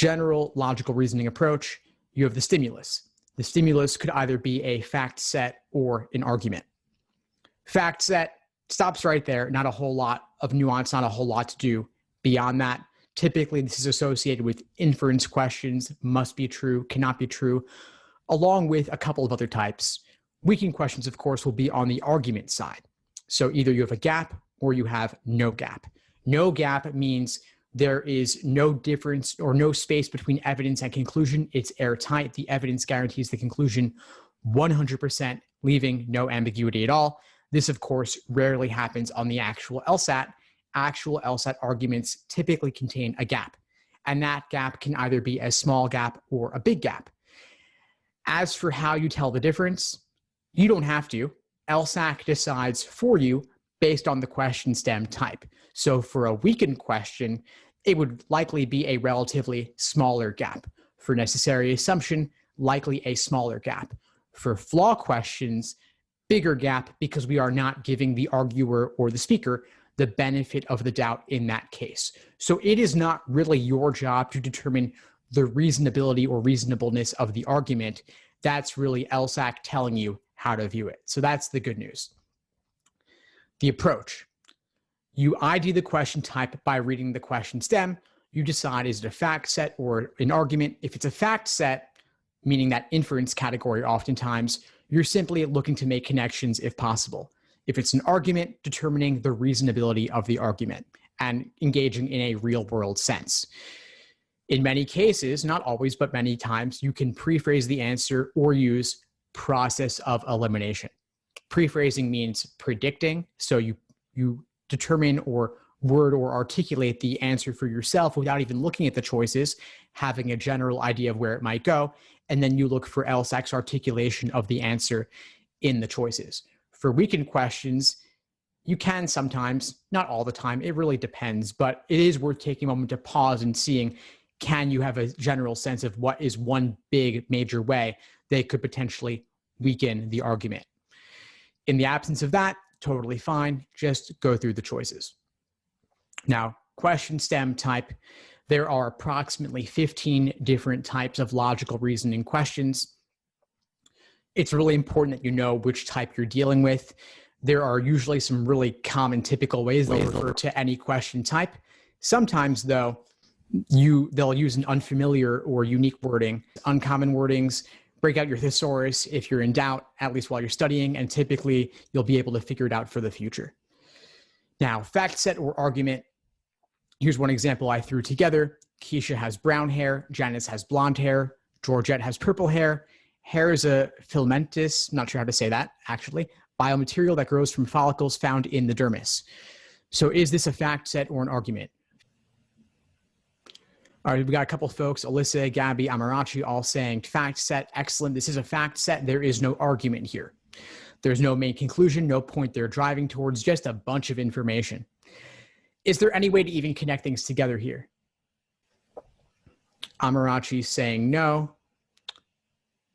general logical reasoning approach, you have the stimulus. The stimulus could either be a fact set or an argument. Fact set stops right there, not a whole lot of nuance, not a whole lot to do beyond that. Typically, this is associated with inference questions, must be true, cannot be true, along with a couple of other types. Weakened questions, of course, will be on the argument side. So either you have a gap or you have no gap. No gap means there is no difference or no space between evidence and conclusion. It's airtight. The evidence guarantees the conclusion 100%, leaving no ambiguity at all. This, of course, rarely happens on the actual LSAT. Actual LSAT arguments typically contain a gap, and that gap can either be a small gap or a big gap. As for how you tell the difference, you don't have to. LSAC decides for you based on the question stem type. So for a weakened question, it would likely be a relatively smaller gap. For necessary assumption, likely a smaller gap. For flaw questions, bigger gap because we are not giving the arguer or the speaker the benefit of the doubt in that case. So it is not really your job to determine the reasonability or reasonableness of the argument. That's really LSAC telling you how to view it. So that's the good news. The approach. You ID the question type by reading the question stem. You decide, is it a fact set or an argument? If it's a fact set, meaning that inference category oftentimes, you're simply looking to make connections if possible. If it's an argument, determining the reasonability of the argument and engaging in a real world sense. In many cases, not always, but many times, you can prephrase the answer or use process of elimination. Prephrasing means predicting. So you determine or word or articulate the answer for yourself without even looking at the choices, having a general idea of where it might go, and then you look for LSAC's articulation of the answer in the choices. For weakened questions, you can sometimes, not all the time, it really depends, but it is worth taking a moment to pause and seeing, can you have a general sense of what is one big major way they could potentially weaken the argument? In the absence of that, totally fine, just go through the choices. Now, question stem type, there are approximately 15 different types of logical reasoning questions. It's really important that you know which type you're dealing with. There are usually some really common typical ways they refer to any question type. Sometimes, though, they'll use an unfamiliar or unique wording. Uncommon wordings, break out your thesaurus if you're in doubt, at least while you're studying, and typically you'll be able to figure it out for the future. Now, fact set or argument. Here's one example I threw together. Keisha has brown hair, Janice has blonde hair, Georgette has purple hair. Hair is a filamentous, not sure how to say that, actually, biomaterial that grows from follicles found in the dermis. So is this a fact set or an argument? All right, we got a couple folks, Alyssa, Gabby, Amarachi, all saying fact set, excellent. This is a fact set. There is no argument here. There's no main conclusion, no point they're driving towards, just a bunch of information. Is there any way to even connect things together here? Amarachi saying no.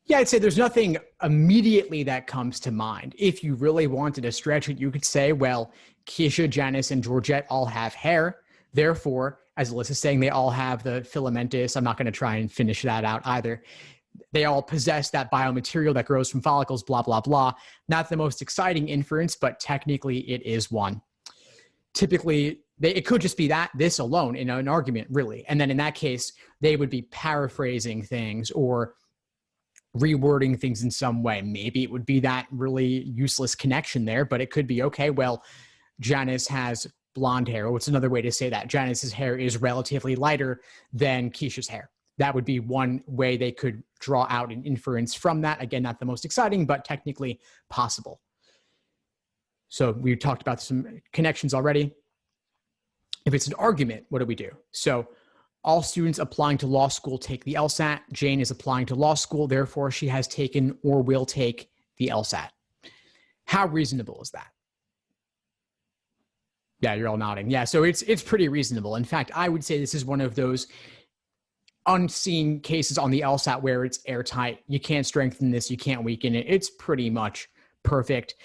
Yeah, I'd say there's nothing immediately that comes to mind. If you really wanted to stretch it, you could say, well, Keisha, Janice, and Georgette all have hair. Therefore, as Alyssa's saying, they all have the filamentous. I'm not going to try and finish that out either. They all possess that biomaterial that grows from follicles, blah, blah, blah. Not the most exciting inference, but technically it is one. Typically, it could just be this alone in an argument, really. And then in that case, they would be paraphrasing things or rewording things in some way. Maybe it would be that really useless connection there, but it could be, okay, well, Janice has blonde hair. What's another way to say that? Janice's hair is relatively lighter than Keisha's hair. That would be one way they could draw out an inference from that. Again, not the most exciting, but technically possible. So we talked about some connections already. If it's an argument, what do we do? So all students applying to law school take the LSAT. Jane is applying to law school. Therefore, she has taken or will take the LSAT. How reasonable is that? Yeah, you're all nodding. Yeah, so it's pretty reasonable. In fact, I would say this is one of those unseen cases on the LSAT where it's airtight. You can't strengthen this. You can't weaken it. It's pretty much perfect.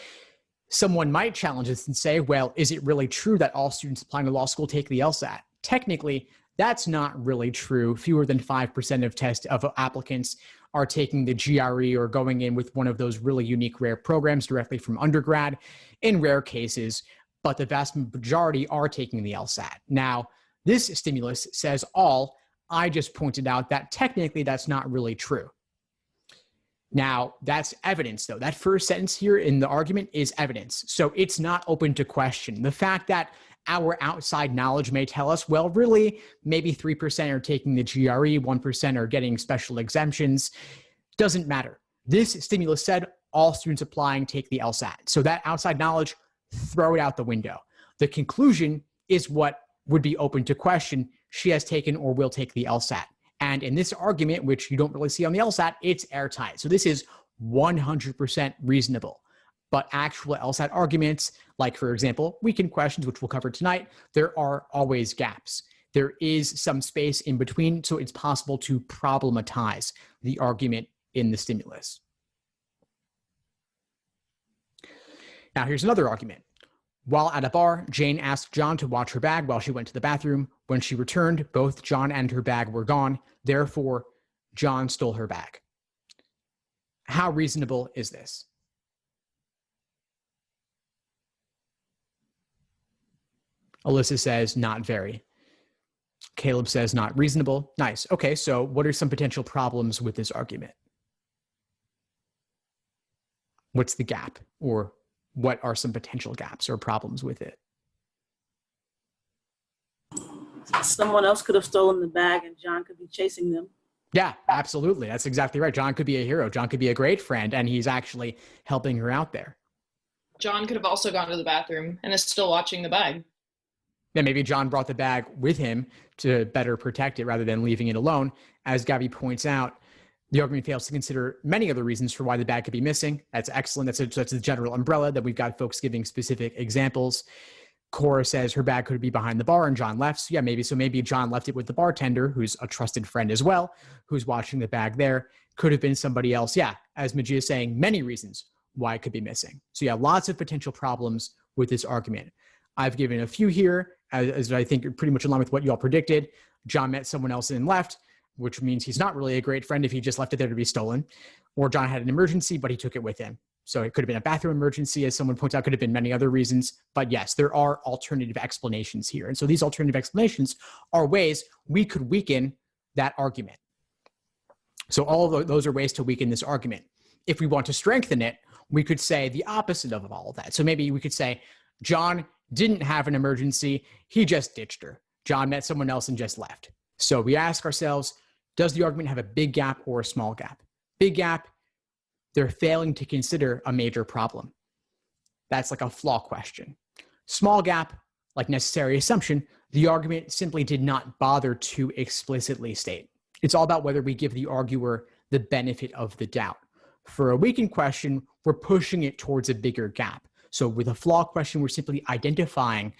Someone might challenge this and say, well, is it really true that all students applying to law school take the LSAT? Technically, That's not really true. Fewer than 5% of applicants are taking the GRE or going in with one of those really unique rare programs directly from undergrad in rare cases, but the vast majority are taking the LSAT. Now, this stimulus says all. I just pointed out that technically that's not really true. Now, that's evidence, though. That first sentence here in the argument is evidence. So it's not open to question. The fact that our outside knowledge may tell us, well, really, maybe 3% are taking the GRE, 1% are getting special exemptions, doesn't matter. This stimulus said all students applying take the LSAT. So that outside knowledge, throw it out the window. The conclusion is what would be open to question. She has taken or will take the LSAT. And in this argument, which you don't really see on the LSAT, it's airtight. So this is 100% reasonable. But actual LSAT arguments, like, for example, weekend questions, which we'll cover tonight, there are always gaps. There is some space in between, so it's possible to problematize the argument in the stimulus. Now, here's another argument. While at a bar, Jane asked John to watch her bag while she went to the bathroom. When she returned, both John and her bag were gone. Therefore, John stole her bag. How reasonable is this? Alyssa says, not very. Caleb says, not reasonable. Nice. Okay, so what are some potential problems with this argument? What's the gap, or what are some potential gaps or problems with it? Someone else could have stolen the bag and John could be chasing them. Yeah, absolutely. That's exactly right. John could be a hero. John could be a great friend, and he's actually helping her out there. John could have also gone to the bathroom and is still watching the bag. Yeah, maybe John brought the bag with him to better protect it rather than leaving it alone. As Gabby points out, the argument fails to consider many other reasons for why the bag could be missing. That's excellent. That's a general umbrella that we've got folks giving specific examples. Cora says her bag could be behind the bar and John left. So yeah, maybe John left it with the bartender, who's a trusted friend as well, who's watching the bag there. Could have been somebody else. Yeah, as Majid is saying, many reasons why it could be missing. So yeah, lots of potential problems with this argument. I've given a few here, as I think are pretty much in line with what you all predicted. John met someone else and left, which means he's not really a great friend if he just left it there to be stolen. Or John had an emergency, but he took it with him. So it could have been a bathroom emergency, as someone points out, could have been many other reasons. But yes, there are alternative explanations here. And so these alternative explanations are ways we could weaken that argument. So all of those are ways to weaken this argument. If we want to strengthen it, we could say the opposite of all of that. So maybe we could say, John didn't have an emergency, he just ditched her. John met someone else and just left. So we ask ourselves, does the argument have a big gap or a small gap? Big gap, they're failing to consider a major problem. That's like a flaw question. Small gap, like necessary assumption, the argument simply did not bother to explicitly state. It's all about whether we give the arguer the benefit of the doubt. For a weakened question, we're pushing it towards a bigger gap. So with a flaw question, we're simply identifying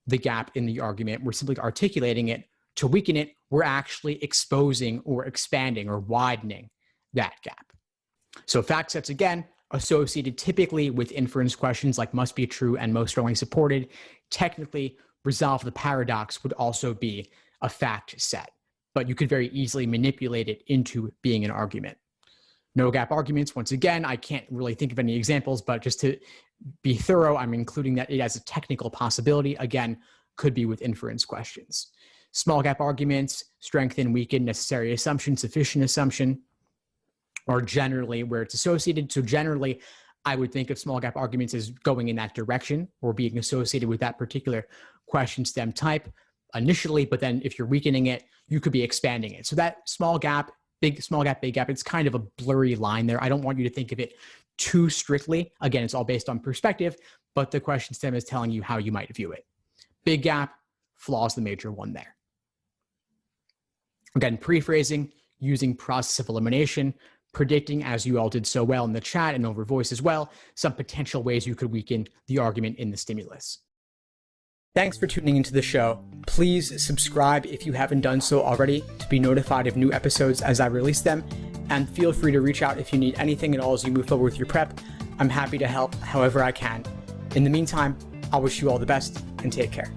the gap in the argument. We're simply articulating it. To weaken it, we're actually exposing or expanding or widening that gap. So fact sets, again, associated typically with inference questions like must be true and most strongly supported. Technically, resolve the paradox would also be a fact set, but you could very easily manipulate it into being an argument. No gap arguments, once again, I can't really think of any examples, but just to be thorough, I'm including that it as a technical possibility. Again, could be with inference questions. Small gap arguments, strengthen, weaken, necessary assumption, sufficient assumption, are generally where it's associated. So generally, I would think of small gap arguments as going in that direction or being associated with that particular question stem type initially, but then if you're weakening it, you could be expanding it. So that small gap, big gap, it's kind of a blurry line there. I don't want you to think of it too strictly. Again, it's all based on perspective, but the question stem is telling you how you might view it. Big gap, flaw's the major one there. Again, pre-phrasing, using process of elimination, predicting, as you all did so well in the chat and over voice as well, some potential ways you could weaken the argument in the stimulus. Thanks for tuning into the show. Please subscribe if you haven't done so already to be notified of new episodes as I release them. And feel free to reach out if you need anything at all as you move forward with your prep. I'm happy to help however I can. In the meantime, I'll wish you all the best and take care.